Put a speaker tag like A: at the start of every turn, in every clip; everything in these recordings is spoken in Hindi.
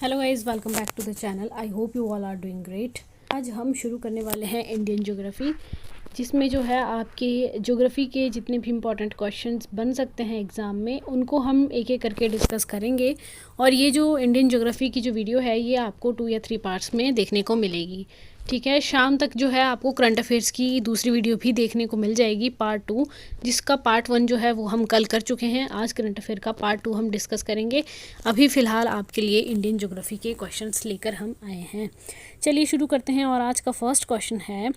A: Hello guys, welcome back to the channel. I hope you all are doing great. आज हम शुरू करने वाले हैं इंडियन ज्योग्राफी, जिसमें जो है आपके ज्योग्राफी के जितने भी इम्पोर्टेंट क्वेश्चंस बन सकते हैं एग्ज़ाम में, उनको हम एक एक करके डिस्कस करेंगे। और ये जो इंडियन ज्योग्राफी की जो वीडियो है ये आपको 2 या 3 पार्ट्स में देखने को मिलेगी। ठीक है, शाम तक जो है आपको करंट अफेयर्स की दूसरी वीडियो भी देखने को मिल जाएगी, पार्ट 2, जिसका पार्ट 1 जो है वो हम कल कर चुके हैं। आज करंट अफेयर का पार्ट 2 हम डिस्कस करेंगे। अभी फ़िलहाल आपके लिए इंडियन ज्योग्राफी के क्वेश्चंस लेकर हम आए हैं। चलिए शुरू करते हैं। और आज का फर्स्ट क्वेश्चन है,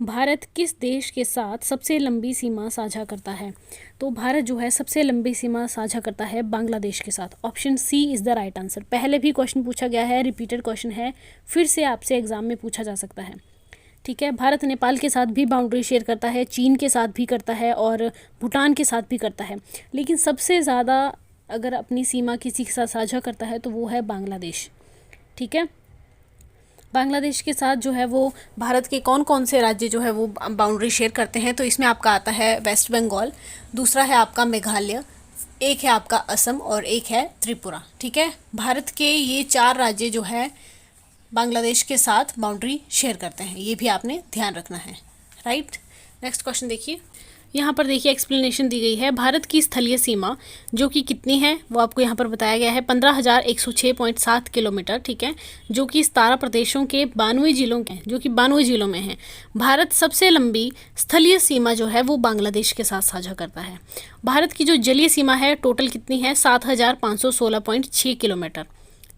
A: भारत किस देश के साथ सबसे लंबी सीमा साझा करता है? तो भारत जो है सबसे लंबी सीमा साझा करता है बांग्लादेश के साथ। Option C is the right answer. पहले भी क्वेश्चन पूछा गया है, रिपीटेड क्वेश्चन है, फिर से आपसे एग्जाम में पूछा जा सकता है। ठीक है, भारत नेपाल के साथ भी बाउंड्री शेयर करता है, चीन के साथ भी करता है और भूटान के साथ भी करता है, लेकिन सबसे ज़्यादा अगर अपनी सीमा किसी के साथ साझा करता है तो वो है बांग्लादेश। ठीक है, बांग्लादेश के साथ जो है वो भारत के कौन कौन से राज्य जो है वो बाउंड्री शेयर करते हैं? तो इसमें आपका आता है वेस्ट बंगाल, दूसरा है आपका मेघालय, एक है आपका असम और एक है त्रिपुरा। ठीक है, भारत के ये 4 राज्य जो है बांग्लादेश के साथ बाउंड्री शेयर करते हैं, ये भी आपने ध्यान रखना है। राइट, नेक्स्ट क्वेश्चन देखिए। यहाँ पर देखिए एक्सप्लेनेशन दी गई है। भारत की स्थलीय सीमा जो कि कितनी है वो आपको यहाँ पर बताया गया है, 15,106.7 किलोमीटर। ठीक है, जो कि 17 प्रदेशों के 92 जिलों के जो कि 92 जिलों में है। भारत सबसे लंबी स्थलीय सीमा जो है वो बांग्लादेश के साथ साझा करता है। भारत की जो जलीय सीमा है टोटल कितनी है? 7,516.6 किलोमीटर।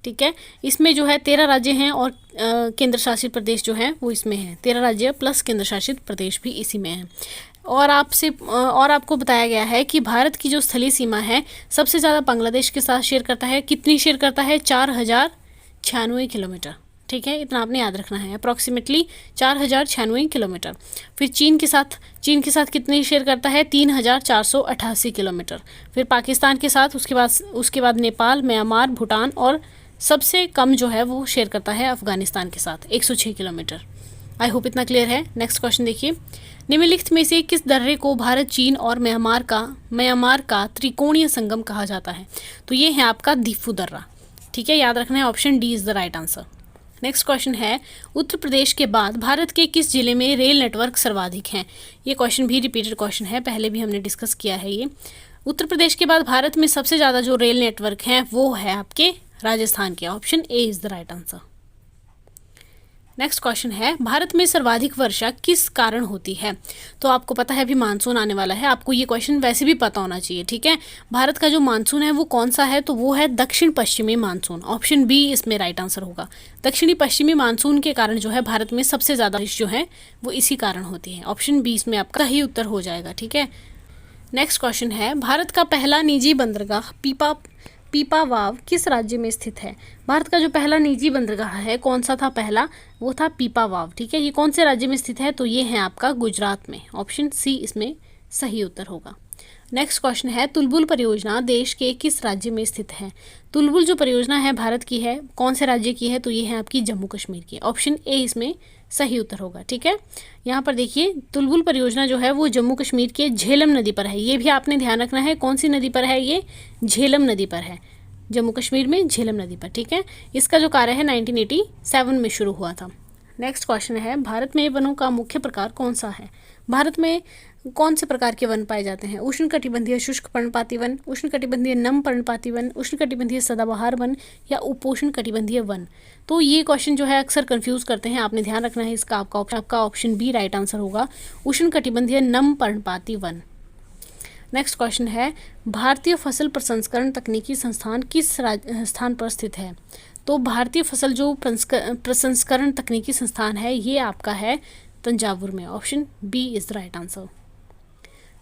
A: ठीक है, इसमें जो है 13 राज्य हैं और केंद्र शासित प्रदेश जो हैं वो इसमें हैं। 13 राज्य प्लस केंद्र शासित प्रदेश भी इसी में हैं। और आपको बताया गया है कि भारत की जो स्थलीय सीमा है सबसे ज़्यादा बांग्लादेश के साथ शेयर करता है। कितनी शेयर करता है? 4,096 किलोमीटर। ठीक है, इतना आपने याद रखना है, अप्रॉक्सीमेटली 4,096 किलोमीटर। फिर चीन के साथ कितनी शेयर करता है? 3,488 किलोमीटर। फिर पाकिस्तान के साथ, उसके बाद नेपाल, म्यांमार, भूटान और सबसे कम जो है वो शेयर करता है अफगानिस्तान के साथ, 106 किलोमीटर। आई होप इतना क्लियर है। नेक्स्ट क्वेश्चन देखिए। निम्नलिखित में से किस दर्रे को भारत, चीन और म्यांमार का त्रिकोणीय संगम कहा जाता है? तो ये है आपका दीफू दर्रा। ठीक है, याद रखना है, option D is the right answer. Next question है, उत्तर प्रदेश के बाद भारत के किस जिले में रेल नेटवर्क सर्वाधिक हैं? ये क्वेश्चन भी रिपीटेड क्वेश्चन है, पहले भी हमने डिस्कस किया है ये। उत्तर प्रदेश के बाद भारत में सबसे ज़्यादा जो रेल नेटवर्क हैं वो है आपके राजस्थान के। Option A is the right answer. Next question है, भारत में सर्वाधिक वर्षा किस कारण होती है? तो आपको पता है अभी मानसून आने वाला है, आपको ये क्वेश्चन वैसे भी पता होना चाहिए। ठीक है, भारत का जो मानसून है वो कौन सा है? तो वो है दक्षिण पश्चिमी मानसून। ऑप्शन बी इसमें राइट आंसर होगा। दक्षिणी पश्चिमी मानसून के कारण जो है भारत में सबसे ज़्यादा बारिश जो है वो इसी कारण होती है। ऑप्शन बी इसमें आपका सही उत्तर हो जाएगा। ठीक है, नेक्स्ट क्वेश्चन है, भारत का पहला निजी बंदरगाह पीपावाव किस राज्य में स्थित है? भारत का जो पहला निजी बंदरगाह है कौन सा था पहला? वो था पीपावाव। ठीक है, ये कौन से राज्य में स्थित है? तो ये है आपका गुजरात में। ऑप्शन सी इसमें सही उत्तर होगा। नेक्स्ट क्वेश्चन है, तुलबुल परियोजना देश के किस राज्य में स्थित है? तुलबुल जो परियोजना है भारत की है, कौन से राज्य की है? तो ये है आपकी जम्मू कश्मीर की। ऑप्शन ए इसमें सही उत्तर होगा। ठीक है, यहाँ पर देखिए तुलबुल परियोजना जो है वो जम्मू कश्मीर के झेलम नदी पर है। ये भी आपने ध्यान रखना है, कौन सी नदी पर है? ये झेलम नदी पर है, जम्मू कश्मीर में झेलम नदी पर। ठीक है, इसका जो कार्य है 1987 में शुरू हुआ था। नेक्स्ट क्वेश्चन है, भारत में वनों का मुख्य प्रकार कौन सा है? भारत में कौन से प्रकार के वन पाए जाते हैं? उष्णकटिबंधीय शुष्क पर्णपाती वन, उष्णकटिबंधीय नम पर्णपाती वन, उष्णकटिबंधीय सदाबहार वन या उपोष्णकटिबंधीय वन? तो ये क्वेश्चन जो है अक्सर कंफ्यूज करते हैं, आपने ध्यान रखना है इसका। आपका ऑप्शन बी राइट आंसर होगा, उष्णकटिबंधीय नम पर्णपाती वन। नेक्स्ट क्वेश्चन है, भारतीय फसल प्रसंस्करण तकनीकी संस्थान किस स्थान पर स्थित है? तो भारतीय फसल जो प्रसंस्करण तकनीकी संस्थान है ये आपका है तंजावुर में। Option B is the right answer.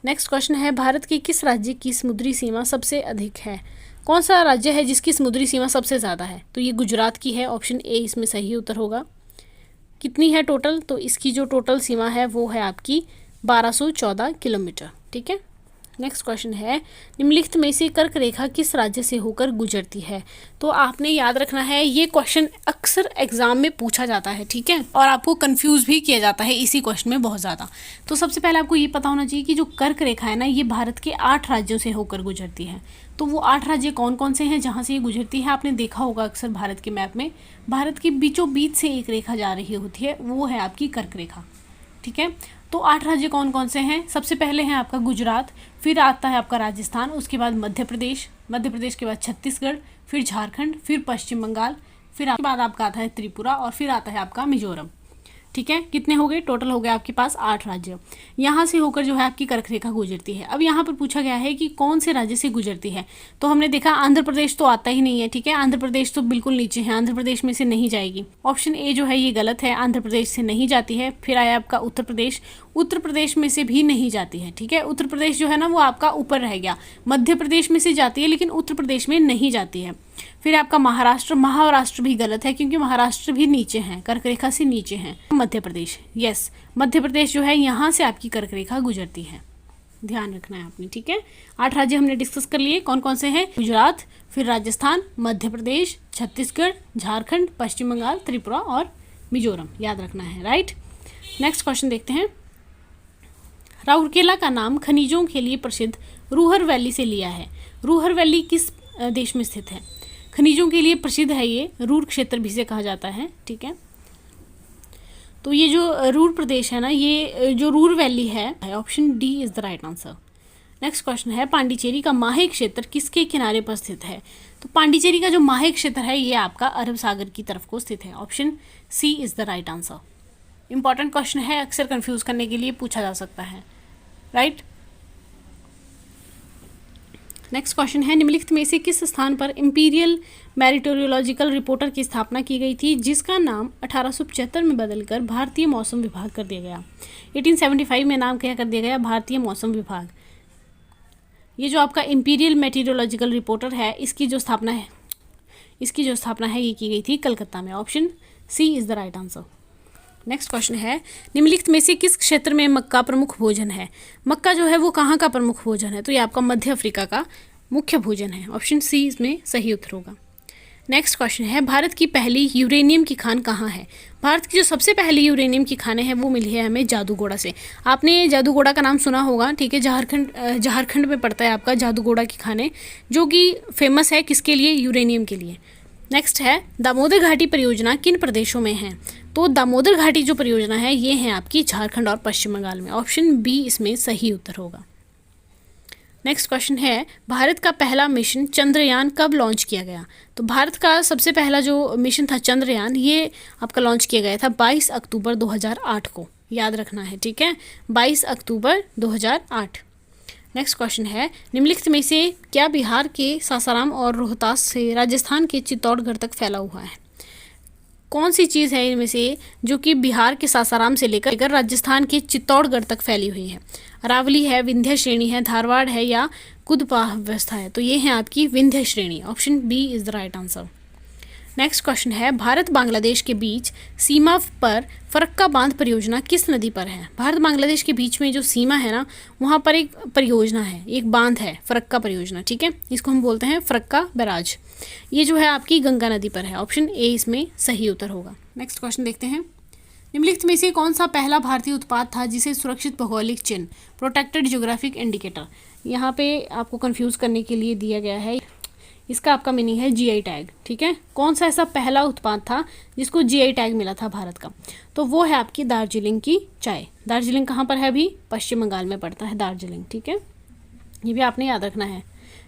A: Next question है, भारत के किस राज्य की समुद्री सीमा सबसे अधिक है? कौन सा राज्य है जिसकी समुद्री सीमा सबसे ज़्यादा है? तो ये गुजरात की है। ऑप्शन ए इसमें सही उत्तर होगा। कितनी है टोटल? तो इसकी जो टोटल सीमा है वो है आपकी 1214 किलोमीटर। ठीक है, नेक्स्ट क्वेश्चन है, निम्नलिखित में से कर्क रेखा किस राज्य से होकर गुजरती है? तो आपने याद रखना है, ये क्वेश्चन अक्सर एग्जाम में पूछा जाता है। ठीक है, और आपको कंफ्यूज भी किया जाता है इसी क्वेश्चन में बहुत ज़्यादा। तो सबसे पहले आपको ये पता होना चाहिए कि जो कर्क रेखा है ना ये भारत के 8 राज्यों से होकर गुजरती है। तो वो 8 राज्य कौन कौन से हैं जहाँ से ये गुजरती है? आपने देखा होगा अक्सर भारत के मैप में, भारत के बीचों बीच से एक रेखा जा रही होती है, वो है आपकी कर्क रेखा। ठीक है, तो 8 राज्य कौन कौन से हैं? सबसे पहले है आपका गुजरात, फिर आता है आपका राजस्थान, उसके बाद मध्य प्रदेश, मध्य प्रदेश के बाद छत्तीसगढ़, फिर झारखंड, फिर पश्चिम बंगाल, फिर उसके बाद आपका आता है त्रिपुरा और फिर आता है आपका मिजोरम। ठीक है, कितने हो गए? टोटल हो गए आपके पास 8 राज्य। यहाँ से होकर जो है आपकी कर्क रेखा गुजरती है। अब यहाँ पर पूछा गया है कि कौन से राज्य से गुजरती है, तो हमने देखा आंध्र प्रदेश तो आता ही नहीं है। ठीक है, आंध्र प्रदेश तो बिल्कुल नीचे है, आंध्र प्रदेश में से नहीं जाएगी। ऑप्शन ए जो है ये गलत है, आंध्र प्रदेश से नहीं जाती है। फिर आया आपका उत्तर प्रदेश, उत्तर प्रदेश में से भी नहीं जाती है। ठीक है, उत्तर प्रदेश जो है ना वो आपका ऊपर रह गया, मध्य प्रदेश में से जाती है लेकिन उत्तर प्रदेश में नहीं जाती है। फिर आपका महाराष्ट्र, महाराष्ट्र भी गलत है क्योंकि महाराष्ट्र भी नीचे हैं, कर्क रेखा से नीचे हैं। मध्य प्रदेश, यस, मध्य प्रदेश जो है यहाँ से आपकी कर्क रेखा गुजरती है, ध्यान रखना है आपने। ठीक है, 8 राज्य हमने डिस्कस कर लिए, कौन कौन से हैं? गुजरात, फिर राजस्थान, मध्य प्रदेश, छत्तीसगढ़, झारखंड, पश्चिम बंगाल, त्रिपुरा और मिजोरम, याद रखना है। राइट, नेक्स्ट क्वेश्चन देखते हैं। राउरकेला का नाम खनिजों के लिए प्रसिद्ध रूहर वैली से लिया है। रूहर वैली किस देश में स्थित है? खनिजों के लिए प्रसिद्ध है ये, रूर क्षेत्र भी से कहा जाता है। ठीक है, तो ये जो रूर प्रदेश है ना, ये जो रूर वैली है, option D is the right answer. Next question है, पांडिचेरी का माहे क्षेत्र किसके किनारे पर स्थित है? तो पांडिचेरी का जो माहे क्षेत्र है ये आपका अरब सागर की तरफ को स्थित है, option C is the right answer. Important question है, अक्सर कंफ्यूज करने के लिए पूछा जा सकता है। राइट, नेक्स्ट क्वेश्चन है, निम्नलिखित में से किस स्थान पर इंपीरियल मेरिटोरियोलॉजिकल रिपोर्टर की स्थापना की गई थी जिसका नाम 1875 में बदलकर भारतीय मौसम विभाग कर दिया गया? 1875 में नाम क्या कर दिया गया? भारतीय मौसम विभाग। ये जो आपका इंपीरियल मेटीरियोलॉजिकल रिपोर्टर है, इसकी जो स्थापना है ये की गई थी कलकत्ता में, option C is the right answer. Next question है, निम्नलिखित में से किस क्षेत्र में मक्का प्रमुख भोजन है? मक्का जो है वो कहाँ का प्रमुख भोजन है? तो ये आपका मध्य अफ्रीका का मुख्य भोजन है, ऑप्शन सी इसमें सही उत्तर होगा। नेक्स्ट क्वेश्चन है, भारत की पहली यूरेनियम की खान कहाँ है? भारत की जो सबसे पहली यूरेनियम की खानें हैं वो मिली है हमें जादूगोड़ा से। आपने जादूगोड़ा का नाम सुना होगा। ठीक है, झारखंड में पड़ता है आपका जादूगोड़ा की खानें, जो कि फेमस है किसके लिए? यूरेनियम के लिए। नेक्स्ट है, दामोदर घाटी परियोजना किन प्रदेशों में है? तो दामोदर घाटी जो परियोजना है ये है आपकी झारखंड और पश्चिम बंगाल में, ऑप्शन बी इसमें सही उत्तर होगा। नेक्स्ट क्वेश्चन है, भारत का पहला मिशन चंद्रयान कब लॉन्च किया गया? तो भारत का सबसे पहला जो मिशन था चंद्रयान, ये आपका लॉन्च किया गया था 22 अक्टूबर 2008 को, याद रखना है। ठीक है, 22 अक्टूबर 2008। नेक्स्ट क्वेश्चन है, निम्नलिखित में से क्या बिहार के सासाराम और रोहतास से राजस्थान के चित्तौड़गढ़ तक फैला हुआ है? कौन सी चीज़ है इनमें से जो कि बिहार के सासाराम से लेकर राजस्थान के चित्तौड़गढ़ तक फैली हुई है? अरावली है, विंध्य श्रेणी है, धारवाड़ है या कुदपाह व्यवस्था है? तो ये है आपकी विंध्य श्रेणी, option B is the right answer. Next question है, भारत बांग्लादेश के बीच सीमा पर फरक्का बांध परियोजना किस नदी पर है? भारत बांग्लादेश के बीच में जो सीमा है ना, वहाँ पर एक परियोजना है, एक बांध है, फरक्का परियोजना। ठीक है, इसको हम बोलते हैं फरक्का बैराज। ये जो है आपकी गंगा नदी पर है, ऑप्शन ए इसमें सही उत्तर होगा। नेक्स्ट क्वेश्चन देखते हैं, निम्नलिखित में से कौन सा पहला भारतीय उत्पाद था जिसे सुरक्षित भौगोलिक चिन्ह, प्रोटेक्टेड ज्योग्राफिक इंडिकेटर, यहाँ पे आपको कंफ्यूज करने के लिए दिया गया है। इसका आपका मीनिंग है जीआई टैग। ठीक है, कौन सा ऐसा पहला उत्पाद था जिसको जीआई टैग मिला था भारत का? तो वो है आपकी दार्जिलिंग की चाय। दार्जिलिंग कहाँ पर है? अभी पश्चिम बंगाल में पड़ता है दार्जिलिंग। ठीक है, ये भी आपने याद रखना है।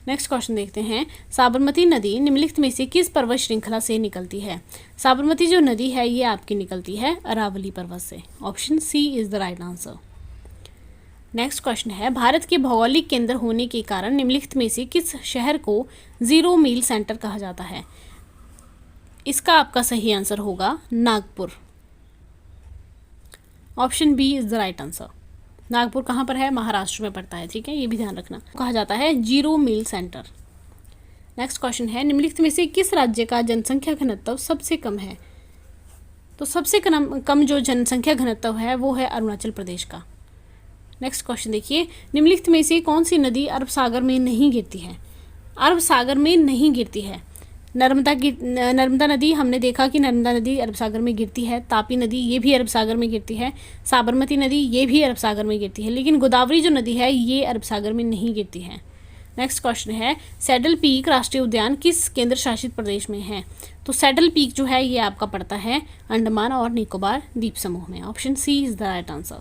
A: नेक्स्ट क्वेश्चन देखते हैं, साबरमती नदी निम्नलिखित में से किस पर्वत श्रृंखला से निकलती है? साबरमती जो नदी है ये आपकी निकलती है अरावली पर्वत से, option C is the right answer. Next question है, भारत के भौगोलिक केंद्र होने के कारण निम्नलिखित में से किस शहर को 0 मील सेंटर कहा जाता है? इसका आपका सही आंसर होगा Nagpur, option B is the right answer. Nagpur कहाँ पर है? महाराष्ट्र में पड़ता है। ठीक है, ये भी ध्यान रखना, कहा जाता है 0 मील सेंटर। नेक्स्ट क्वेश्चन है, निम्नलिखित में से किस राज्य का जनसंख्या घनत्व सबसे कम है? तो सबसे कम जो जनसंख्या घनत्व है वो है अरुणाचल प्रदेश का। नेक्स्ट क्वेश्चन देखिए, निम्नलिखित में से कौन सी नदी अरब सागर में नहीं गिरती है? अरब सागर में नहीं गिरती है। नर्मदा नदी, हमने देखा कि नर्मदा नदी अरब सागर में गिरती है। तापी नदी ये भी अरब सागर में गिरती है। साबरमती नदी ये भी अरब सागर में गिरती है, लेकिन गोदावरी जो नदी है ये अरब सागर में नहीं गिरती है। नेक्स्ट क्वेश्चन है सैडल पीक राष्ट्रीय उद्यान किस केंद्र शासित प्रदेश में है? तो सैडल पीक जो है ये आपका पड़ता है अंडमान और निकोबार द्वीप समूह में। Option C is the right answer.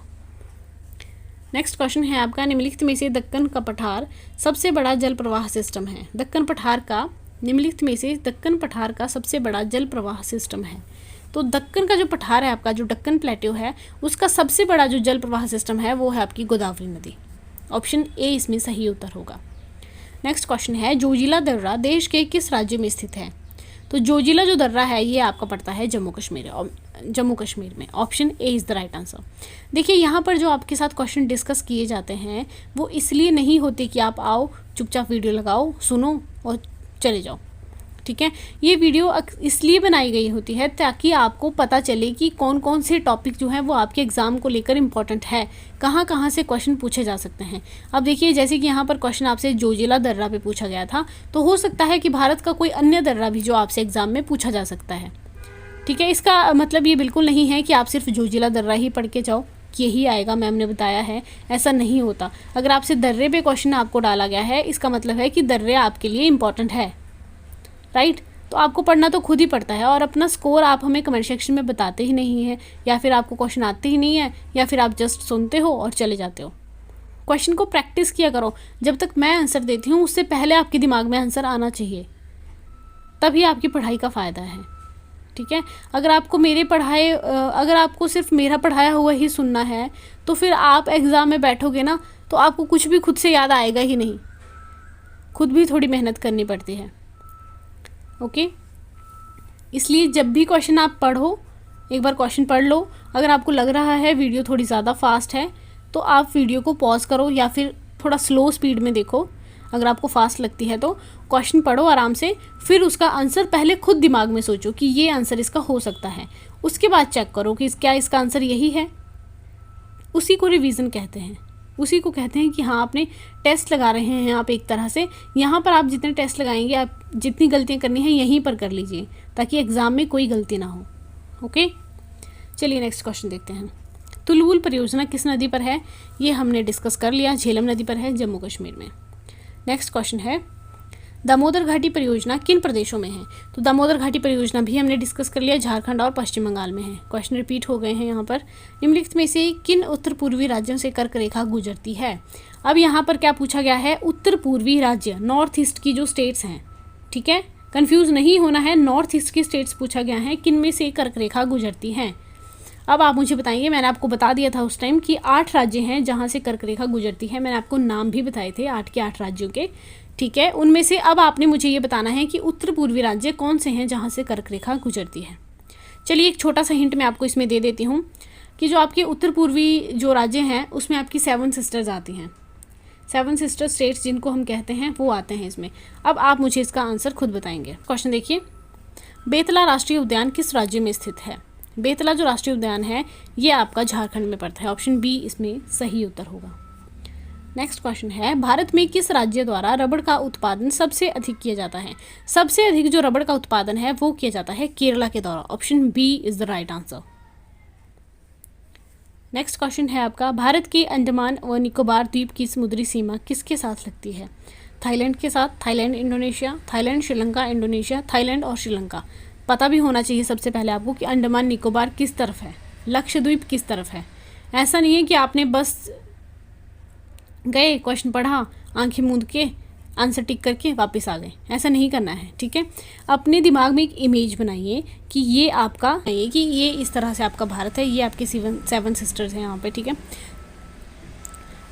A: Next question है आपका निम्नलिखित में से दक्कन का पठार सबसे बड़ा जल प्रवाह सिस्टम है। निम्नलिखित में से दक्कन पठार का सबसे बड़ा जल प्रवाह सिस्टम है। तो दक्कन का जो पठार है आपका, जो दक्कन प्लेट्यू है, उसका सबसे बड़ा जो जल प्रवाह सिस्टम है वो है आपकी गोदावरी नदी। ऑप्शन ए इसमें सही उत्तर होगा। नेक्स्ट क्वेश्चन है जोजिला दर्रा देश के किस राज्य में स्थित है? तो जोजिला जो दर्रा है ये आपका पड़ता है जम्मू कश्मीर में। Option A is the right answer. देखिए यहाँ पर जो आपके साथ क्वेश्चन डिस्कस किए जाते हैं वो इसलिए नहीं होते कि आप आओ चुपचाप वीडियो लगाओ, सुनो और चले जाओ, ठीक है। ये वीडियो इसलिए बनाई गई होती है ताकि आपको पता चले कि कौन कौन से टॉपिक जो हैं वो आपके एग्ज़ाम को लेकर इंपॉर्टेंट है, कहाँ कहाँ से क्वेश्चन पूछे जा सकते हैं। अब देखिए जैसे कि यहाँ पर क्वेश्चन आपसे जोजिला दर्रा पे पूछा गया था, तो हो सकता है कि भारत का कोई अन्य दर्रा भी जो आपसे एग्ज़ाम में पूछा जा सकता है, ठीक है। इसका मतलब ये बिल्कुल नहीं है कि आप सिर्फ जोजिला दर्रा ही पढ़ के जाओ कि यही आएगा, मैम ने बताया है, ऐसा नहीं होता। अगर आपसे दर्रे पे क्वेश्चन आपको डाला गया है इसका मतलब है कि दर्रे आपके लिए इंपॉर्टेंट है, राइट। तो आपको पढ़ना तो खुद ही पड़ता है और अपना स्कोर आप हमें कमेंट सेक्शन में बताते ही नहीं हैं, या फिर आपको क्वेश्चन आते ही नहीं है, या फिर आप जस्ट सुनते हो और चले जाते हो। क्वेश्चन को प्रैक्टिस किया करो। जब तक मैं आंसर देती हूँ उससे पहले आपके दिमाग में आंसर आना चाहिए, तभी आपकी पढ़ाई का फ़ायदा है, ठीक है। अगर आपको सिर्फ मेरा पढ़ाया हुआ ही सुनना है तो फिर आप एग्ज़ाम में बैठोगे ना तो आपको कुछ भी खुद से याद आएगा ही नहीं, खुद भी थोड़ी मेहनत करनी पड़ती है, ओके। इसलिए जब भी क्वेश्चन आप पढ़ो एक बार क्वेश्चन पढ़ लो। अगर आपको लग रहा है वीडियो थोड़ी ज़्यादा फास्ट है तो आप वीडियो को पॉज करो या फिर थोड़ा स्लो स्पीड में देखो। अगर आपको फास्ट लगती है तो क्वेश्चन पढ़ो आराम से, फिर उसका आंसर पहले खुद दिमाग में सोचो कि ये आंसर इसका हो सकता है, उसके बाद चेक करो कि क्या इसका आंसर यही है। उसी को रिवीजन कहते हैं, उसी को कहते हैं कि हाँ आपने टेस्ट लगा रहे हैं आप एक तरह से। यहाँ पर आप जितने टेस्ट लगाएंगे, आप जितनी गलतियाँ करनी हैं यहीं पर कर लीजिए ताकि एग्ज़ाम में कोई गलती ना हो, ओके। चलिए नेक्स्ट क्वेश्चन देखते हैं। तुलवुल परियोजना किस नदी पर है? ये हमने डिस्कस कर लिया, झेलम नदी पर है जम्मू कश्मीर में। नेक्स्ट क्वेश्चन है दामोदर घाटी परियोजना किन प्रदेशों में है? तो दामोदर घाटी परियोजना भी हमने डिस्कस कर लिया, झारखंड और पश्चिम बंगाल में है। क्वेश्चन रिपीट हो गए हैं यहाँ पर। निम्नलिखित में से किन उत्तर पूर्वी राज्यों से कर्क रेखा गुजरती है? अब यहाँ पर क्या पूछा गया है? उत्तर पूर्वी राज्य, नॉर्थ ईस्ट की जो स्टेट्स हैं, ठीक है, कंफ्यूज नहीं होना है। नॉर्थ ईस्ट की स्टेट्स पूछा गया है, किन में से कर्क रेखा गुजरती हैं। अब आप मुझे बताएंगे, मैंने आपको बता दिया था उस टाइम कि 8 राज्य हैं जहाँ से कर्क रेखा गुजरती है। मैंने आपको नाम भी बताए थे 8 के 8 राज्यों के, ठीक है। उनमें से अब आपने मुझे ये बताना है कि उत्तर पूर्वी राज्य कौन से हैं जहाँ से कर्क रेखा गुजरती है। चलिए एक छोटा सा हिंट मैं आपको इसमें दे देती हूँ कि जो आपके उत्तर पूर्वी जो राज्य हैं उसमें आपकी 7 सिस्टर्स आती हैं। 7 सिस्टर स्टेट्स जिनको हम कहते हैं वो आते हैं इसमें। अब आप मुझे इसका आंसर खुद बताएंगे। क्वेश्चन देखिए, बेतला राष्ट्रीय उद्यान किस राज्य में स्थित है? बेतला जो राष्ट्रीय उद्यान है ये आपका झारखंड में पड़ता है। ऑप्शन बी इसमें सही उत्तर होगा। नेक्स्ट क्वेश्चन है भारत में किस राज्य द्वारा रबड़ का उत्पादन सबसे अधिक किया जाता है? सबसे अधिक जो रबड़ का उत्पादन है वो किया जाता है केरला के द्वारा। Option B is the right answer. Next question है आपका भारत के अंडमान व निकोबार द्वीप की समुद्री सीमा किसके साथ लगती है? थाईलैंड के साथ, Thailand Indonesia, Thailand Sri Lanka Indonesia, Thailand और श्रीलंका। पता भी होना चाहिए सबसे पहले आपको कि अंडमान निकोबार किस तरफ है, लक्षद्वीप किस तरफ है। ऐसा नहीं है कि आपने बस गए, क्वेश्चन पढ़ा, आंखें मूंद के आंसर टिक करके वापस आ गए, ऐसा नहीं करना है, ठीक है। अपने दिमाग में एक इमेज बनाइए कि ये आपका कि ये इस तरह से आपका भारत है, ये आपके 7 सिस्टर्स हैं यहाँ पे, ठीक है।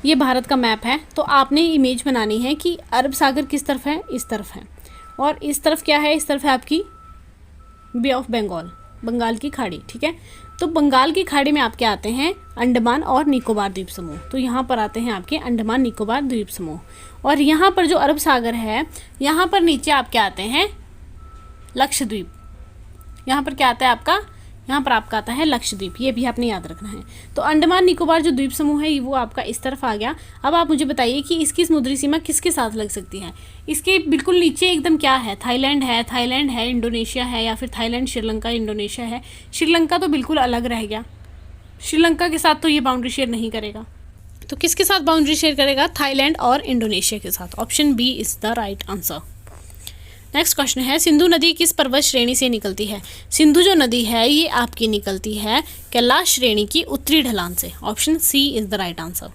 A: ये भारत का मैप है, तो आपने इमेज बनानी है कि अरब सागर किस तरफ है, इस तरफ है, और इस तरफ क्या है, इस तरफ है आपकी बे ऑफ बंगाल, बंगाल की खाड़ी, ठीक है। तो बंगाल की खाड़ी में आपके आते हैं अंडमान और निकोबार द्वीप समूह। तो यहाँ पर आते हैं आपके अंडमान निकोबार द्वीप समूह, और यहाँ पर जो अरब सागर है यहाँ पर नीचे आपके आते हैं लक्षद्वीप। यहाँ पर क्या आता है आपका, यहाँ पर आपका आता है लक्षद्वीप, ये भी आपने याद रखना है। तो अंडमान निकोबार जो द्वीप समूह है वो आपका इस तरफ आ गया। अब आप मुझे बताइए कि इसकी समुद्री सीमा किसके साथ लग सकती है? इसके बिल्कुल नीचे एकदम क्या है, थाईलैंड है, इंडोनेशिया है, या फिर थाईलैंड श्रीलंका इंडोनेशिया है। श्रीलंका तो बिल्कुल अलग रह गया, श्रीलंका के साथ तो ये बाउंड्री शेयर नहीं करेगा। तो किसके साथ बाउंड्री शेयर करेगा? थाईलैंड और इंडोनेशिया के साथ। Option B is the right answer. Next question है, सिंधु नदी किस पर्वत श्रेणी से निकलती है? सिंधु जो नदी है ये आपकी निकलती है कैलाश श्रेणी की उत्तरी ढलान से। Option C is the right answer.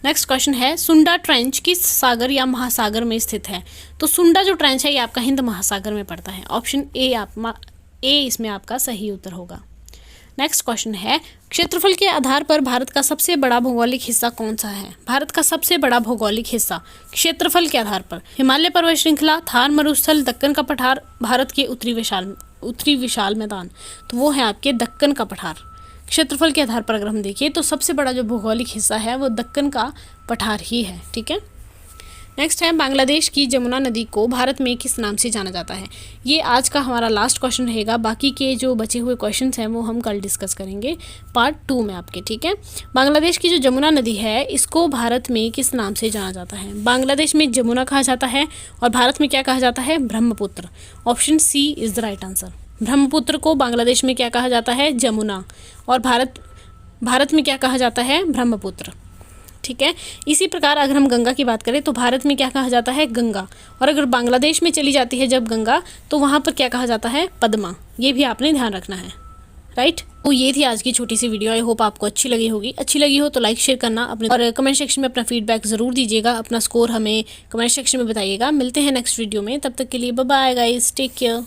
A: Next question है, सुंडा ट्रेंच किस सागर या महासागर में स्थित है? तो सुंडा जो ट्रेंच है ये आपका हिंद महासागर में पड़ता है। ऑप्शन ए इसमें आपका सही उत्तर होगा। नेक्स्ट क्वेश्चन है, क्षेत्रफल के आधार पर भारत का सबसे बड़ा भौगोलिक हिस्सा कौन सा है? भारत का सबसे बड़ा भौगोलिक हिस्सा क्षेत्रफल के आधार पर हिमालय पर्वत श्रृंखला, थार मरुस्थल, दक्कन का पठार, भारत के उत्तरी विशाल मैदान। तो वो है आपके दक्कन का पठार। क्षेत्रफल के आधार पर अगर हम देखिए तो सबसे बड़ा जो भौगोलिक हिस्सा है वो दक्कन का पठार ही है। ठीक है। नेक्स्ट है, बांग्लादेश की जमुना नदी को भारत में किस नाम से जाना जाता है? ये आज का हमारा लास्ट क्वेश्चन रहेगा। बाकी के जो बचे हुए क्वेश्चंस हैं वो हम कल डिस्कस करेंगे पार्ट 2 में आपके। ठीक है। बांग्लादेश की जो जमुना नदी है इसको भारत में किस नाम से जाना जाता है? बांग्लादेश में जमुना कहा जाता है और भारत में क्या कहा जाता है? Brahmaputra. Option C is the right answer. Brahmaputra को बांग्लादेश में क्या कहा जाता है? जमुना। और भारत में क्या कहा जाता है? ब्रह्मपुत्र। ठीक है। इसी प्रकार अगर हम गंगा की बात करें तो भारत में क्या कहा जाता है? गंगा। और अगर बांग्लादेश में चली जाती है जब गंगा तो वहाँ पर क्या कहा जाता है? पद्मा। ये भी आपने ध्यान रखना है। राइट। तो ये थी आज की छोटी सी वीडियो। आई होप आपको अच्छी लगी होगी। अच्छी लगी हो तो लाइक शेयर करना अपने और कमेंट सेक्शन में अपना फीडबैक ज़रूर दीजिएगा। अपना स्कोर हमें कमेंट सेक्शन में बताइएगा। मिलते हैं नेक्स्ट वीडियो में। तब तक के लिए bye bye guys, take care.